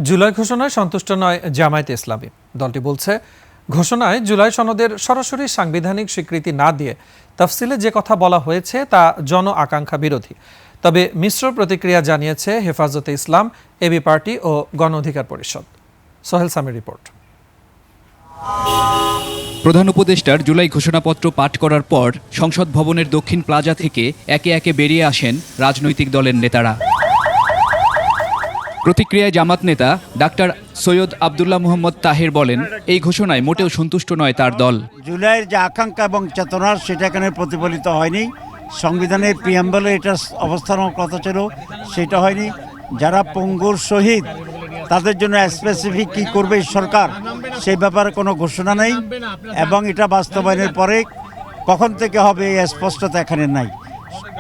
জুলাই ঘোষণায় সন্তুষ্ট নয় জামায়াতে ইসলামী। দলটি বলছে, ঘোষণায় জুলাই সনদের সরাসরি সাংবিধানিক স্বীকৃতি না দিয়ে তফসিলে যে কথা বলা হয়েছে তা জন আকাঙ্ক্ষা বিরোধী। তবে মিশ্র প্রতিক্রিয়া জানিয়েছে হেফাজতে ইসলাম, এবি পার্টি ও গণ অধিকার পরিষদ। সোহেল সামির রিপোর্ট। প্রধান উপদেষ্টার জুলাই ঘোষণাপত্র পাঠ করার পর সংসদ ভবনের দক্ষিণ প্লাজা থেকে একে একে বেরিয়ে আসেন রাজনৈতিক দলের নেতারা। প্রতিক্রিয়ায় জামাত নেতা ডাক্তার সৈয়দ আব্দুল্লাহ মোহাম্মদ তাহের বলেন, এই ঘোষণায় মোটেও সন্তুষ্ট নয় তার দল। জুলাইয়ের যে আকাঙ্ক্ষা এবং চেতনার সেটা এখানে প্রতিফলিত হয়নি। সংবিধানের প্রিয়াম্বলে এটা অবস্থানের কথা ছিল, সেটা হয়নি। যারা পঙ্গুর শহীদ তাদের জন্য স্পেসিফিক কী করবে সরকার সেই ব্যাপারে কোনো ঘোষণা নেই, এবং এটা বাস্তবায়নের পরে কখন থেকে হবে এই স্পষ্টতা এখানে নাই।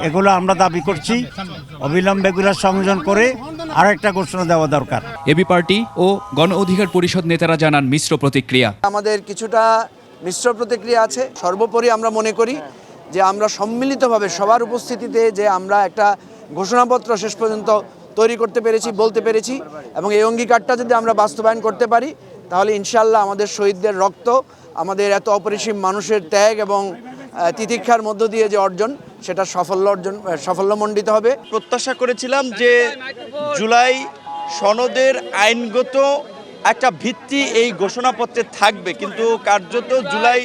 এগুলো আমরা দাবি করছি অবিলম্বে এগুলো সংযোজন করে আরেকটা ঘোষণা দেওয়া দরকার। এবি পার্টি ও গণ অধিকার পরিষদ নেতারা জানান মিশ্র প্রতিক্রিয়া। আমাদের কিছুটা মিশ্র প্রতিক্রিয়া আছে। সর্বোপরি আমরা মনে করি যে আমরা সম্মিলিতভাবে সবার উপস্থিতিতে যে আমরা একটা ঘোষণাপত্র শেষ পর্যন্ত তৈরি করতে পেরেছি, বলতে পেরেছি, এবং এই অঙ্গীকারটা যদি আমরা বাস্তবায়ন করতে পারি তাহলে ইনশাআল্লাহ আমাদের শহীদদের রক্ত, আমাদের এত অপরিসীম মানুষের ত্যাগ এবং তিতিক্ষার মধ্য দিয়ে যে অর্জন, সেটা সাফল্যমণ্ডিত হবে। প্রত্যাশা করেছিলাম যে জুলাই সনদের আইনগত একটা ভিত্তি এই ঘোষণাপত্রে থাকবে, কিন্তু কার্যত জুলাই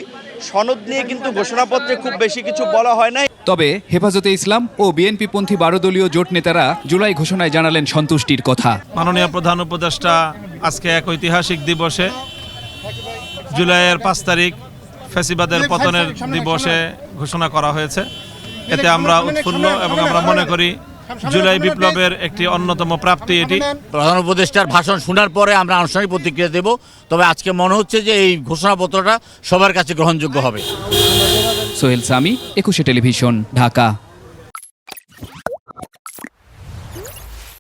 সনদ নিয়ে কিন্তু ঘোষণাপত্রে খুব বেশি কিছু বলা হয় নাই। তবে হেফাজতে ইসলাম ও বিএনপিপন্থী 12 দলীয় জোট নেতারা জুলাই ঘোষণায় জানালেন সন্তুষ্টির কথা। মাননীয় প্রধান উপদেষ্টা আজকে এক ঐতিহাসিক দিবসে, জুলাইয়ের 5 তারিখ ফ্যাসিবাদের পতনের দিবসে ঘোষণা করা হয়েছে। এতে আমরা উৎফুল্ল এবং আমরা মনে করি জুলাই বিপ্লবের একটি অন্যতম প্রাপ্তি এটি। প্রধান উপদেষ্টার ভাষণ শোনার পরে আমরা আনুষ্ঠানিক প্রতিক্রিয়া দেব, তবে আজকে মনে হচ্ছে যে এই ঘোষণাপত্রটা সবার কাছে গ্রহণযোগ্য হবে। সোহেল সামি, 21 টেলিভিশন, ঢাকা।